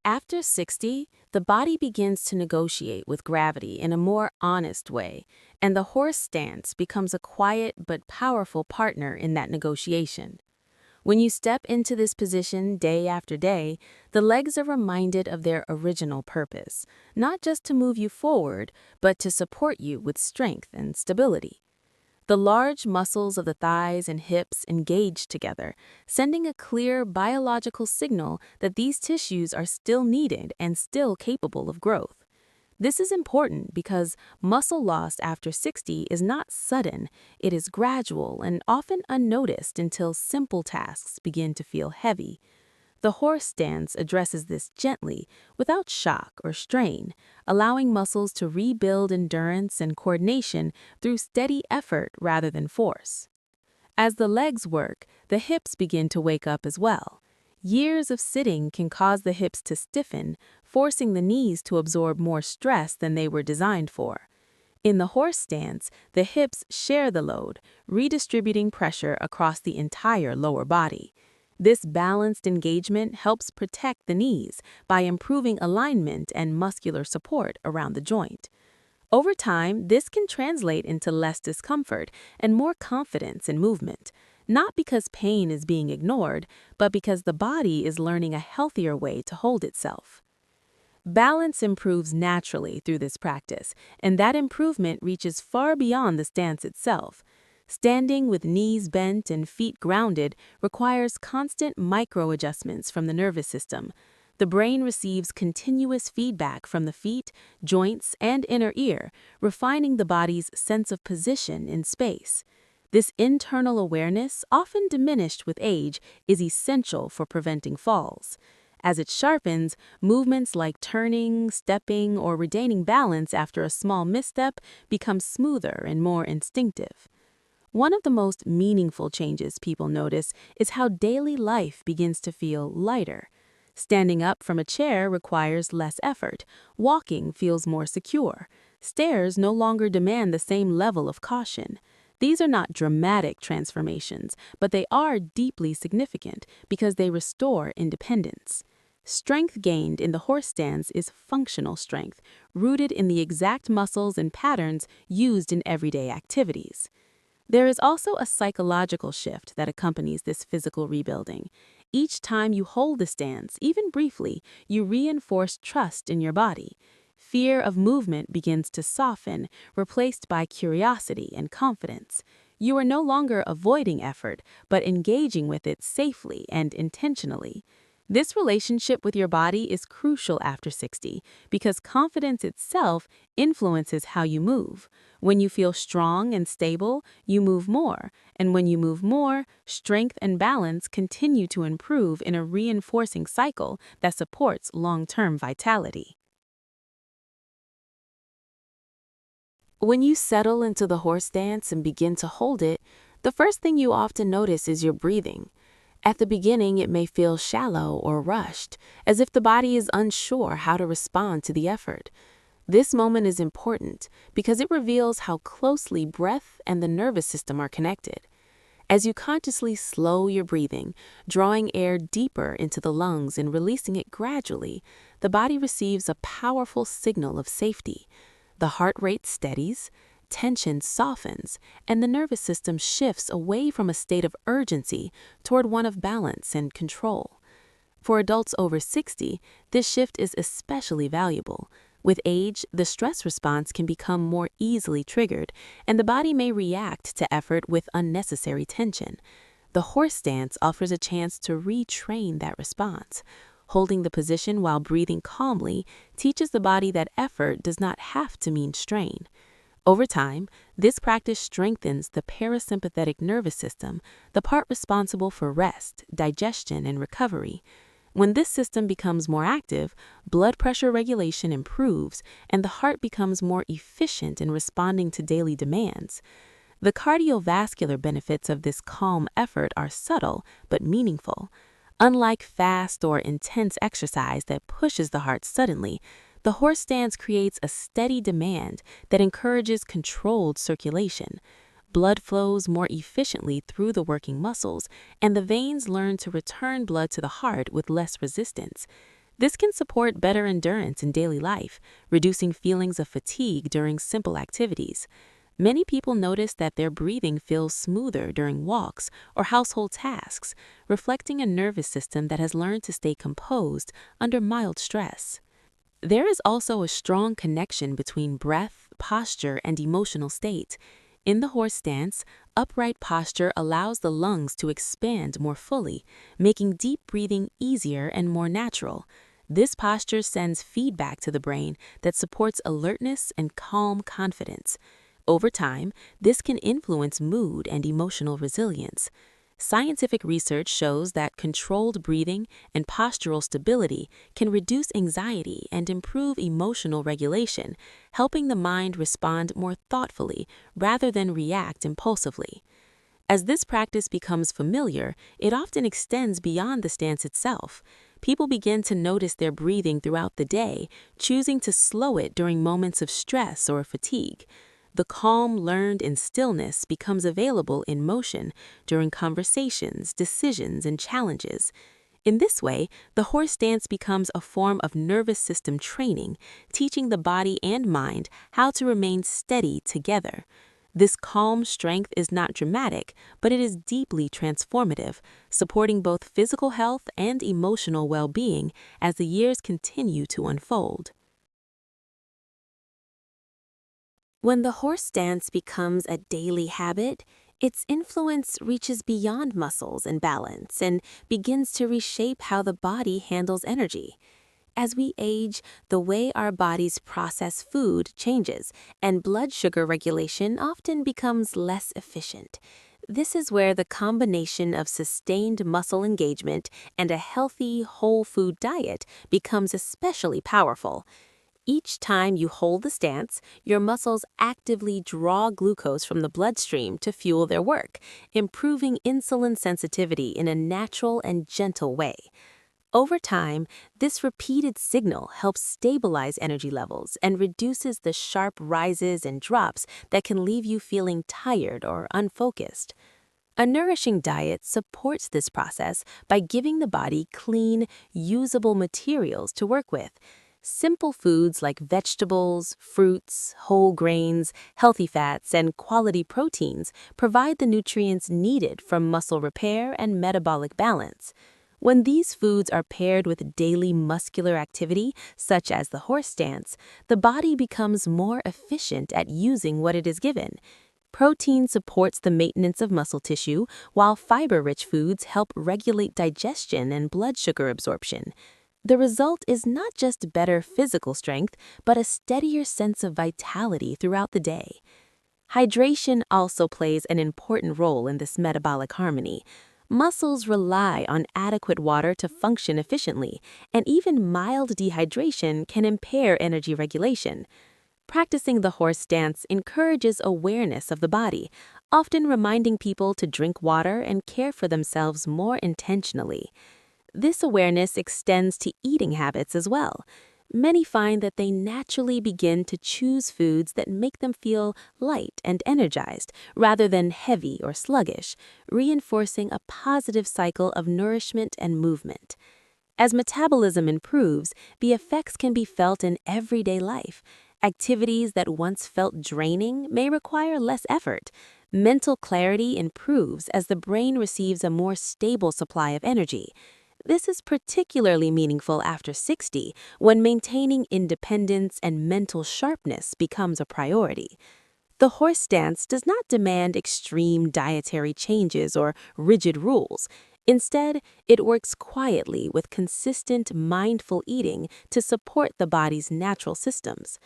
After 60, the body begins to negotiate with gravity in a more honest way, and the horse stance becomes a quiet but powerful partner in that negotiation. When you step into this position day after day, the legs are reminded of their original purpose, not just to move you forward, but to support you with strength and stability. The large muscles of the thighs and hips engage together, sending a clear biological signal that these tissues are still needed and still capable of growth. This is important because muscle loss after 60 is not sudden, it is gradual and often unnoticed until simple tasks begin to feel heavy. The horse stance addresses this gently, without shock or strain, allowing muscles to rebuild endurance and coordination through steady effort rather than force. As the legs work, the hips begin to wake up as well. Years of sitting can cause the hips to stiffen, forcing the knees to absorb more stress than they were designed for. In the horse stance, the hips share the load, redistributing pressure across the entire lower body. This balanced engagement helps protect the knees by improving alignment and muscular support around the joint. Over time, this can translate into less discomfort and more confidence in movement, not because pain is being ignored, but because the body is learning a healthier way to hold itself. Balance improves naturally through this practice, and that improvement reaches far beyond the stance itself. Standing with knees bent and feet grounded requires constant micro-adjustments from the nervous system. The brain receives continuous feedback from the feet, joints, and inner ear, refining the body's sense of position in space. This internal awareness, often diminished with age, is essential for preventing falls. As it sharpens, movements like turning, stepping, or regaining balance after a small misstep become smoother and more instinctive. One of the most meaningful changes people notice is how daily life begins to feel lighter. Standing up from a chair requires less effort. Walking feels more secure. Stairs no longer demand the same level of caution. These are not dramatic transformations, but they are deeply significant because they restore independence. Strength gained in the horse stance is functional strength, rooted in the exact muscles and patterns used in everyday activities. There is also a psychological shift that accompanies this physical rebuilding. Each time you hold the stance, even briefly, you reinforce trust in your body. Fear of movement begins to soften, replaced by curiosity and confidence. You are no longer avoiding effort, but engaging with it safely and intentionally. This relationship with your body is crucial after 60 because confidence itself influences how you move. When you feel strong and stable, you move more, and when you move more, strength and balance continue to improve in a reinforcing cycle that supports long-term vitality. When you settle into the horse stance and begin to hold it, the first thing you often notice is your breathing. At the beginning, it may feel shallow or rushed, as if the body is unsure how to respond to the effort. This moment is important because it reveals how closely breath and the nervous system are connected. As you consciously slow your breathing, drawing air deeper into the lungs and releasing it gradually, the body receives a powerful signal of safety. The heart rate steadies, tension softens, and the nervous system shifts away from a state of urgency toward one of balance and control. For adults over 60, this shift is especially valuable. With age, the stress response can become more easily triggered, and the body may react to effort with unnecessary tension. The horse stance offers a chance to retrain that response. Holding the position while breathing calmly teaches the body that effort does not have to mean strain. Over time, this practice strengthens the parasympathetic nervous system, the part responsible for rest, digestion, and recovery. When this system becomes more active, blood pressure regulation improves, and the heart becomes more efficient in responding to daily demands. The cardiovascular benefits of this calm effort are subtle but meaningful. Unlike fast or intense exercise that pushes the heart suddenly, the horse stance creates a steady demand that encourages controlled circulation. Blood flows more efficiently through the working muscles, and the veins learn to return blood to the heart with less resistance. This can support better endurance in daily life, reducing feelings of fatigue during simple activities. Many people notice that their breathing feels smoother during walks or household tasks, reflecting a nervous system that has learned to stay composed under mild stress. There is also a strong connection between breath, posture, and emotional state. In the horse stance, upright posture allows the lungs to expand more fully, making deep breathing easier and more natural. This posture sends feedback to the brain that supports alertness and calm confidence. Over time, this can influence mood and emotional resilience. Scientific research shows that controlled breathing and postural stability can reduce anxiety and improve emotional regulation, helping the mind respond more thoughtfully rather than react impulsively. As this practice becomes familiar, it often extends beyond the stance itself. People begin to notice their breathing throughout the day, choosing to slow it during moments of stress or fatigue. The calm learned in stillness becomes available in motion during conversations, decisions, and challenges. In this way, the horse dance becomes a form of nervous system training, teaching the body and mind how to remain steady together. This calm strength is not dramatic, but it is deeply transformative, supporting both physical health and emotional well-being as the years continue to unfold. When the horse dance becomes a daily habit, its influence reaches beyond muscles and balance and begins to reshape how the body handles energy. As we age, the way our bodies process food changes, and blood sugar regulation often becomes less efficient. This is where the combination of sustained muscle engagement and a healthy, whole food diet becomes especially powerful. Each time you hold the stance, your muscles actively draw glucose from the bloodstream to fuel their work, improving insulin sensitivity in a natural and gentle way. Over time, this repeated signal helps stabilize energy levels and reduces the sharp rises and drops that can leave you feeling tired or unfocused. A nourishing diet supports this process by giving the body clean, usable materials to work with. Simple foods like vegetables, fruits, whole grains, healthy fats, and quality proteins provide the nutrients needed for muscle repair and metabolic balance. When these foods are paired with daily muscular activity, such as the horse stance, the body becomes more efficient at using what it is given. Protein supports the maintenance of muscle tissue, while fiber-rich foods help regulate digestion and blood sugar absorption. The result is not just better physical strength, but a steadier sense of vitality throughout the day. Hydration also plays an important role in this metabolic harmony. Muscles rely on adequate water to function efficiently, and even mild dehydration can impair energy regulation. Practicing the horse dance encourages awareness of the body, often reminding people to drink water and care for themselves more intentionally. This awareness extends to eating habits as well. Many find that they naturally begin to choose foods that make them feel light and energized rather than heavy or sluggish, reinforcing a positive cycle of nourishment and movement. As metabolism improves, the effects can be felt in everyday life. Activities that once felt draining may require less effort. Mental clarity improves as the brain receives a more stable supply of energy. This is particularly meaningful after 60, when maintaining independence and mental sharpness becomes a priority. The horse dance does not demand extreme dietary changes or rigid rules. Instead, it works quietly with consistent, mindful eating to support the body's natural systems.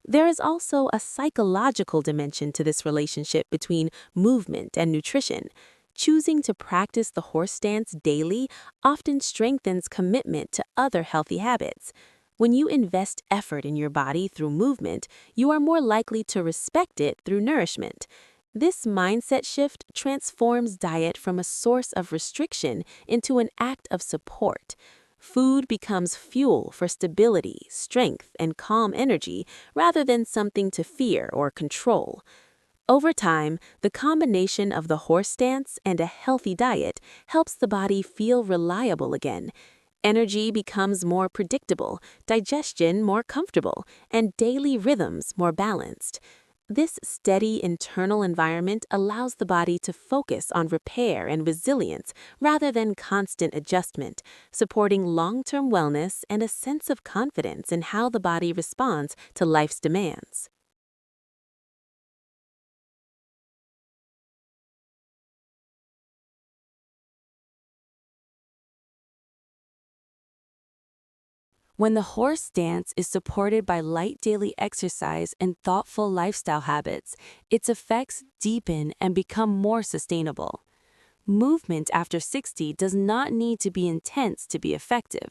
There is also a psychological dimension to this relationship between movement and nutrition. Choosing to practice the horse dance daily often strengthens commitment to other healthy habits. When you invest effort in your body through movement, you are more likely to respect it through nourishment. This mindset shift transforms diet from a source of restriction into an act of support. Food becomes fuel for stability, strength, and calm energy rather than something to fear or control. Over time, the combination of the horse stance and a healthy diet helps the body feel reliable again. Energy becomes more predictable, digestion more comfortable, and daily rhythms more balanced. This steady internal environment allows the body to focus on repair and resilience rather than constant adjustment, supporting long-term wellness and a sense of confidence in how the body responds to life's demands. When the horse stance is supported by light daily exercise and thoughtful lifestyle habits, its effects deepen and become more sustainable. Movement after 60 does not need to be intense to be effective.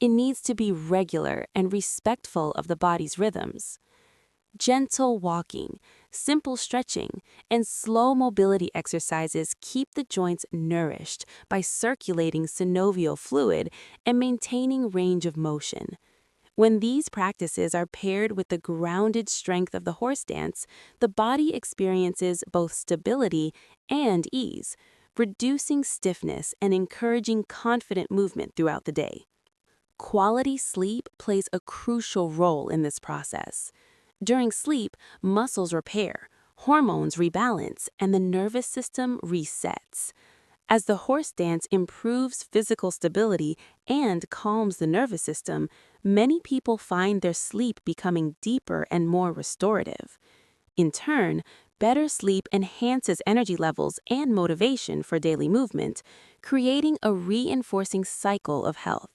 It needs to be regular and respectful of the body's rhythms. Gentle walking, simple stretching, and slow mobility exercises keep the joints nourished by circulating synovial fluid and maintaining range of motion. When these practices are paired with the grounded strength of the horse dance, the body experiences both stability and ease, reducing stiffness and encouraging confident movement throughout the day. Quality sleep plays a crucial role in this process. During sleep, muscles repair, hormones rebalance, and the nervous system resets. As the horse dance improves physical stability and calms the nervous system, many people find their sleep becoming deeper and more restorative. In turn, better sleep enhances energy levels and motivation for daily movement, creating a reinforcing cycle of health.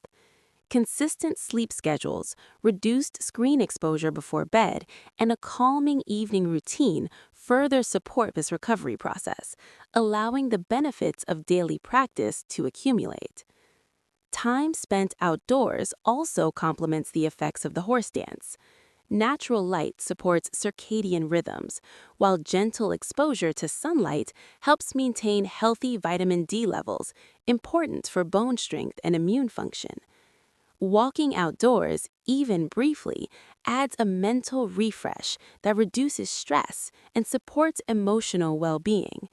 Consistent sleep schedules, reduced screen exposure before bed, and a calming evening routine further support this recovery process, allowing the benefits of daily practice to accumulate. Time spent outdoors also complements the effects of the horse dance. Natural light supports circadian rhythms, while gentle exposure to sunlight helps maintain healthy vitamin D levels, important for bone strength and immune function. Walking outdoors, even briefly, adds a mental refresh that reduces stress and supports emotional well-being.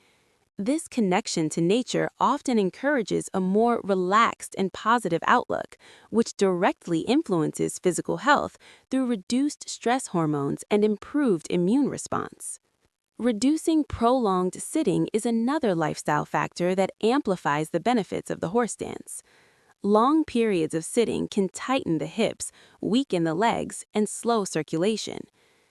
This connection to nature often encourages a more relaxed and positive outlook, which directly influences physical health through reduced stress hormones and improved immune response. Reducing prolonged sitting is another lifestyle factor that amplifies the benefits of the horse dance. Long periods of sitting can tighten the hips, weaken the legs, and slow circulation.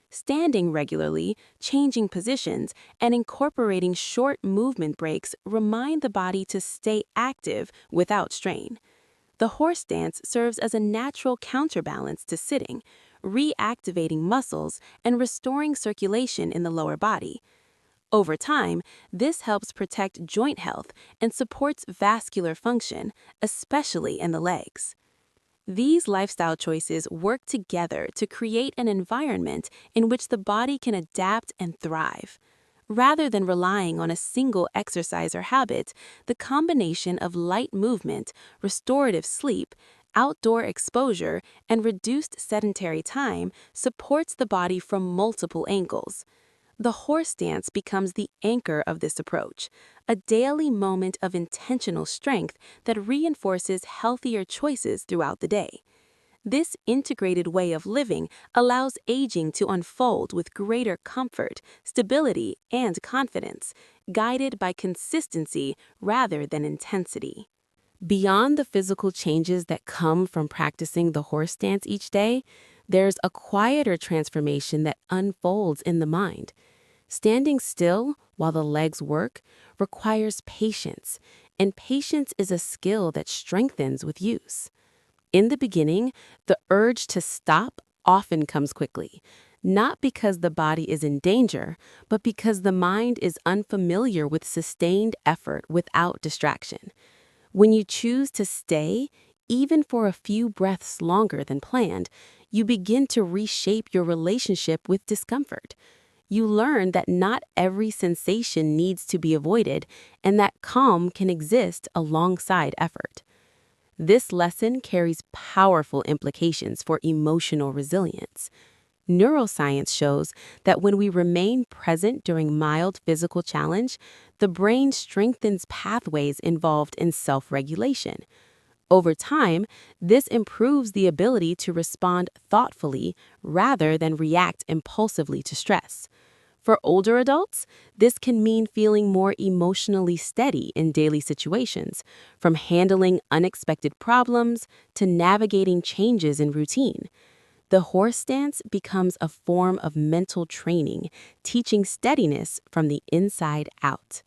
Standing regularly, changing positions, and incorporating short movement breaks remind the body to stay active without strain. The horse dance serves as a natural counterbalance to sitting, reactivating muscles and restoring circulation in the lower body. Over time, this helps protect joint health and supports vascular function, especially in the legs. These lifestyle choices work together to create an environment in which the body can adapt and thrive. Rather than relying on a single exercise or habit, the combination of light movement, restorative sleep, outdoor exposure, and reduced sedentary time supports the body from multiple angles. The horse dance becomes the anchor of this approach, a daily moment of intentional strength that reinforces healthier choices throughout the day. This integrated way of living allows aging to unfold with greater comfort, stability, and confidence, guided by consistency rather than intensity. Beyond the physical changes that come from practicing the horse dance each day, there's a quieter transformation that unfolds in the mind. Standing still while the legs work requires patience, and patience is a skill that strengthens with use. In the beginning, the urge to stop often comes quickly, not because the body is in danger, but because the mind is unfamiliar with sustained effort without distraction. When you choose to stay, even for a few breaths longer than planned, you begin to reshape your relationship with discomfort. You learn that not every sensation needs to be avoided and that calm can exist alongside effort. This lesson carries powerful implications for emotional resilience. Neuroscience shows that when we remain present during mild physical challenge, the brain strengthens pathways involved in self-regulation. Over time, this improves the ability to respond thoughtfully rather than react impulsively to stress. For older adults, this can mean feeling more emotionally steady in daily situations, from handling unexpected problems to navigating changes in routine. The horse stance becomes a form of mental training, teaching steadiness from the inside out.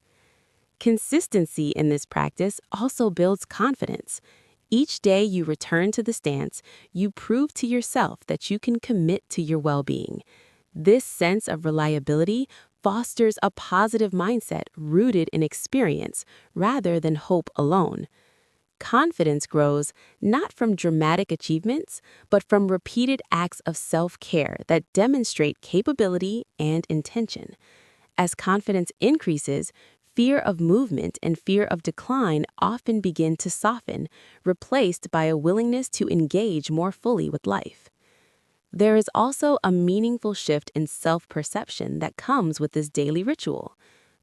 Consistency in this practice also builds confidence. Each day you return to the stance, you prove to yourself that you can commit to your well being. This sense of reliability fosters a positive mindset rooted in experience rather than hope alone. Confidence grows not from dramatic achievements, but from repeated acts of self care that demonstrate capability and intention. As confidence increases, fear of movement and fear of decline often begin to soften, replaced by a willingness to engage more fully with life. There is also a meaningful shift in self-perception that comes with this daily ritual.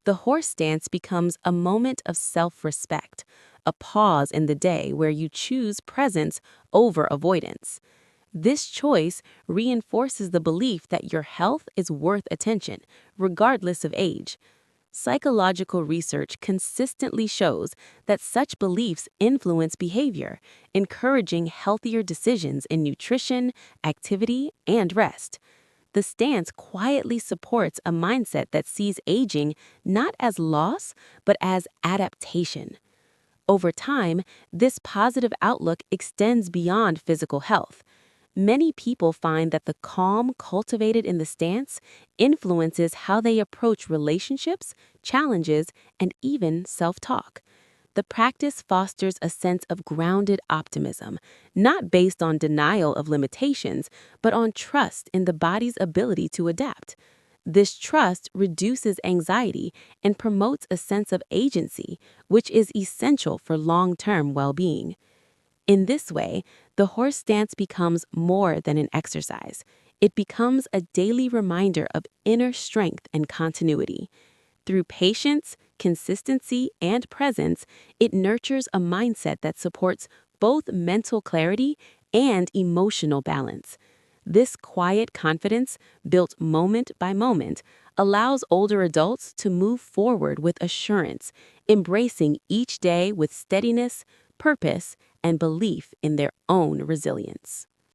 The horse stance becomes a moment of self-respect, a pause in the day where you choose presence over avoidance. This choice reinforces the belief that your health is worth attention, regardless of age. Psychological research consistently shows that such beliefs influence behavior, encouraging healthier decisions in nutrition, activity, and rest. The stance quietly supports a mindset that sees aging not as loss, but as adaptation. Over time, this positive outlook extends beyond physical health. Many people find that the calm cultivated in the stance influences how they approach relationships, challenges, and even self-talk. The practice fosters a sense of grounded optimism, not based on denial of limitations, but on trust in the body's ability to adapt. This trust reduces anxiety and promotes a sense of agency, which is essential for long-term well-being. In this way, the horse stance becomes more than an exercise. It becomes a daily reminder of inner strength and continuity. Through patience, consistency, and presence, it nurtures a mindset that supports both mental clarity and emotional balance. This quiet confidence, built moment by moment, allows older adults to move forward with assurance, embracing each day with steadiness, purpose, and belief in their own resilience.